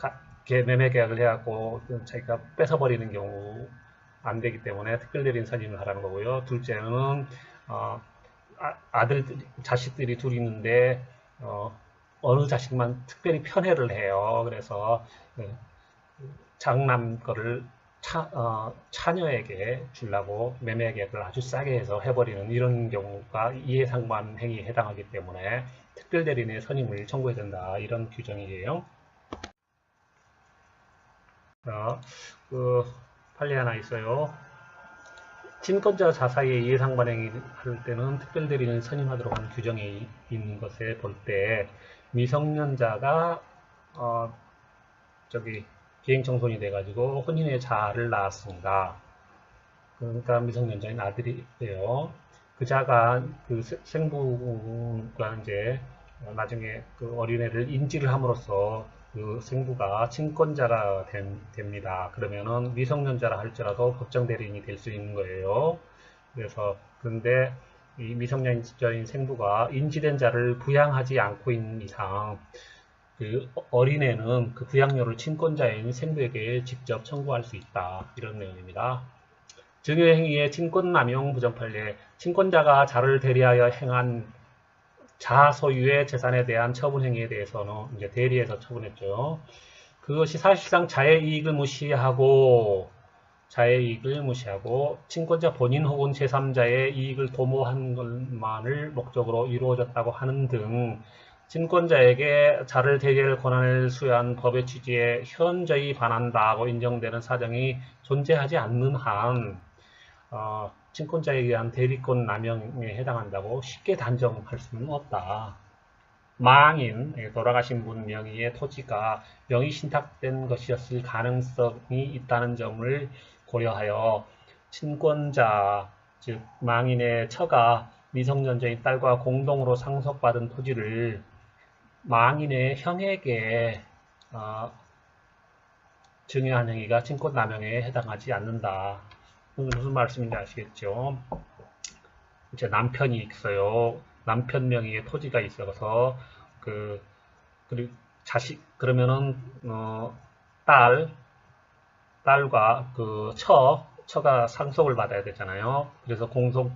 매매 계약을 해갖고 자기가 뺏어버리는 경우 안 되기 때문에 특별대리인 선임을 하라는 거고요. 둘째는 자식들이 둘 있는데 어느 자식만 특별히 편애를 해요. 그래서 장남 거를 차녀에게 주려고 매매 계약을 아주 싸게 해서 해버리는 이런 경우가 이해상반 행위에 해당하기 때문에 특별대리인의 선임을 청구해야 된다. 이런 규정이에요. 그 판례 하나 있어요. 친권자 자사의 이해상반행위를 할 때는 특별대리인을 선임하도록 하는 규정이 있는 것에 볼 때 미성년자가 비행청소년이 돼가지고 혼인의 자아를 낳았습니다. 그러니까 미성년자인 아들이에요. 그 자가 그 생부가 이제 나중에 그 어린애를 인지를 함으로써 그 생부가 친권자가 됩니다. 그러면은 미성년자라 할지라도 법정 대리인이 될 수 있는 거예요. 그래서 그런데 이 미성년자인 생부가 인지된 자를 부양하지 않고 있는 이상 그 어린애는 그 부양료를 친권자인 생부에게 직접 청구할 수 있다. 이런 내용입니다. 증여행위의 친권남용 부정판례 친권자가 자를 대리하여 행한 자 소유의 재산에 대한 처분행위에 대해서는 이제 대리해서 처분했죠. 그것이 사실상 자의 이익을 무시하고 친권자 본인 혹은 제3자의 이익을 도모한 것만을 목적으로 이루어졌다고 하는 등 친권자에게 자를 대리할 권한을 수여한 법의 취지에 현저히 반한다고 인정되는 사정이 존재하지 않는 한 친권자에 의한 대리권 남용에 해당한다고 쉽게 단정할 수는 없다. 망인, 돌아가신 분 명의의 토지가 명의 신탁된 것이었을 가능성이 있다는 점을 고려하여 친권자, 즉 망인의 처가 미성년자인 딸과 공동으로 상속받은 토지를 망인의 형에게 증여한 행위가 친권남용에 해당하지 않는다. 무슨 말씀인지 아시겠죠? 이제 남편이 있어요. 남편 명의의 토지가 있어서 그리고 그러면은 딸과 그 처가 상속을 받아야 되잖아요. 그래서 공동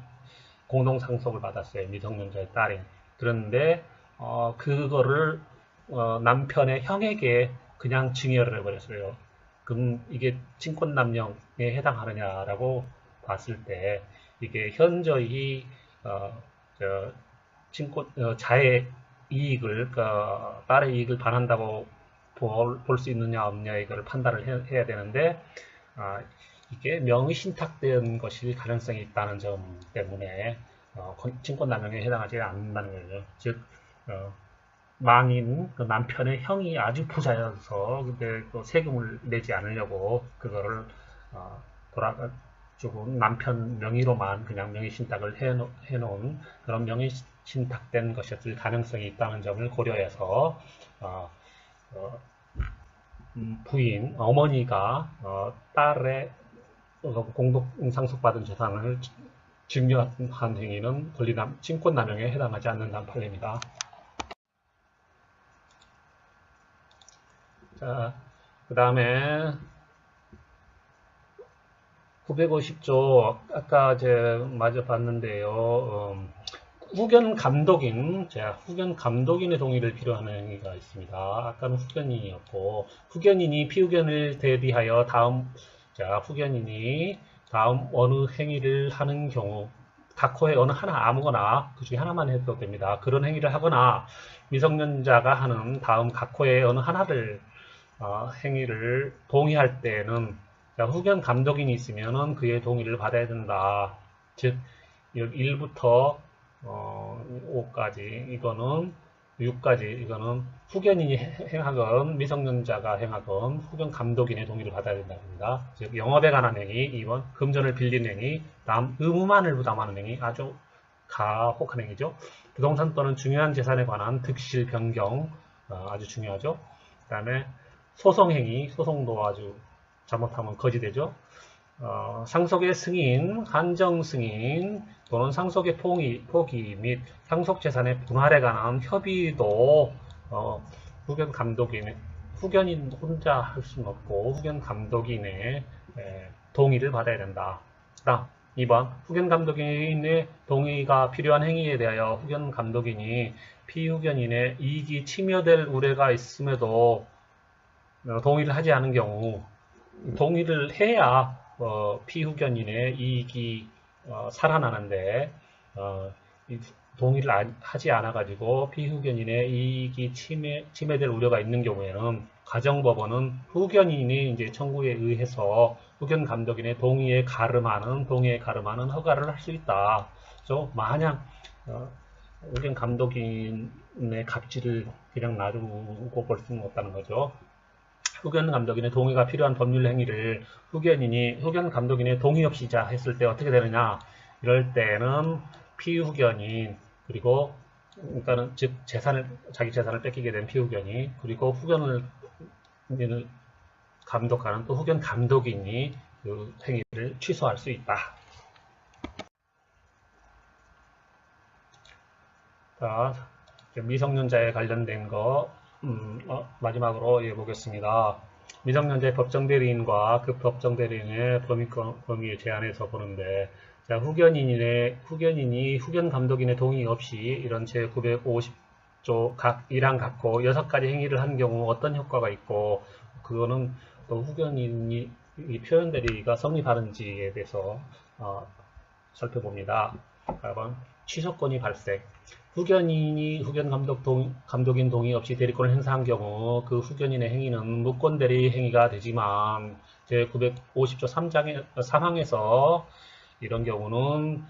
상속을 받았어요. 미성년자의 딸이. 그런데 그거를 남편의 형에게 그냥 증여를 해버렸어요. 그럼 이게 친권남용에 해당하느냐라고 봤을 때 이게 현저히 자의 이익을 딸의 이익을 반한다고 볼 수 있느냐 없느냐 이걸 판단을 해야 되는데 이게 명의 신탁된 것일 가능성이 있다는 점 때문에 친권남용에 해당하지 않는다는 거죠. 즉 망인 그 남편의 형이 아주 부자여서 근데 또 세금을 내지 않으려고 그거를 죽은 남편 명의로만 그냥 명의신탁을 해놓은 그런 명의신탁된 것이었을 가능성이 있다는 점을 고려해서 부인, 어머니가 딸의 공동 상속받은 재산을 증여한 행위는 친권남용에 해당하지 않는다는 판례입니다. 자, 그 다음에 950조 아까 마저 봤는데요. 후견 감독인의 동의를 필요하는 행위가 있습니다. 아까는 후견인이었고 후견인이 피후견을 대리하여 후견인이 다음 어느 행위를 하는 경우 각 코에 어느 하나 아무거나 그 중에 하나만 해도 됩니다. 그런 행위를 하거나 미성년자가 하는 다음 각 코에 어느 하나를 행위를 동의할 때는 후견 감독인이 있으면 그의 동의를 받아야 된다. 즉 1부터 5까지 이거는 6까지 이거는 후견인이 행하건 미성년자가 행하건 후견 감독인의 동의를 받아야 된답니다. 즉 영업에 관한 행위, 2번 금전을 빌린 행위, 다음 의무만을 부담하는 행위, 아주 가혹한 행위죠. 부동산 또는 중요한 재산에 관한 득실 변경 아주 중요하죠. 그 다음에 소송행위, 소송도 아주 잘못하면 거지되죠. 상속의 승인, 한정승인 또는 상속의 포기 및 상속재산의 분할에 관한 협의도 후견 감독인, 후견인 혼자 할 수는 없고 후견 감독인의 동의를 받아야 된다. 2번 후견 감독인의 동의가 필요한 행위에 대하여 후견 감독인이 피후견인의 이익이 침해될 우려가 있음에도 동의를 하지 않은 경우 동의를 해야 피후견인의 이익이 살아나는데 동의를 하지 않아 가지고 피후견인의 이익이 침해될 우려가 있는 경우에는 가정법원은 후견인이 이제 청구에 의해서 후견 감독인의 동의에 가름하는 허가를 할 수 있다. 만약 후견 감독인의 갑질을 그냥 놔두고 볼 수는 없다는 거죠. 후견 감독인의 동의가 필요한 법률 행위를 후견 감독인의 동의 없이 했을 때 어떻게 되느냐? 이럴 때는 피후견인 그리고 그러니까는 즉 자기 재산을 뺏기게 된 피후견이 그리고 후견을 감독하는 또 후견 감독인이 그 행위를 취소할 수 있다. 자, 미성년자에 관련된 거 마지막으로 보겠습니다. 미성년자의 법정대리인과 그 법정대리인의 범위에 제한해서 보는데, 자, 후견인이 후견 감독인의 동의 없이 이런 제950조 각 1항 각호 6가지 행위를 한 경우 어떤 효과가 있고, 그거는 또 후견인이 이 표현대리가 성립하는지에 대해서 살펴봅니다. 4번 취소권이 발생. 후견인이 후견 감독인 동의 없이 대리권을 행사한 경우 그 후견인의 행위는 무권대리 행위가 되지만 제950조 3항에서 이런 경우는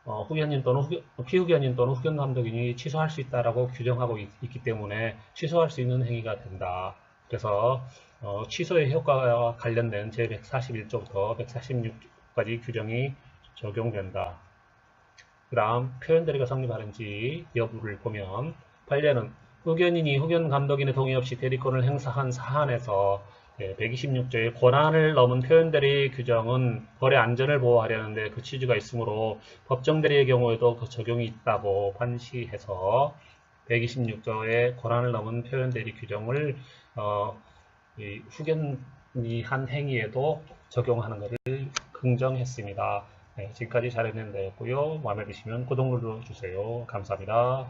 후견인 또는 피후견인 또는 후견 감독인이 취소할 수 있다라고 규정하고 있기 때문에 취소할 수 있는 행위가 된다. 그래서 취소의 효과와 관련된 제141조부터 146조까지 규정이 적용된다. 그 다음 표현대리가 성립하는지 여부를 보면 판례는 후견인이 후견 감독인의 동의 없이 대리권을 행사한 사안에서 126조의 권한을 넘은 표현대리 규정은 거래 안전을 보호하려는데 그 취지가 있으므로 법정대리의 경우에도 그 적용이 있다고 판시해서 126조의 권한을 넘은 표현대리 규정을 이 후견이 한 행위에도 적용하는 것을 긍정했습니다. 지금까지 잘했는데였고요. 마음에 드시면 구독 눌러주세요. 감사합니다.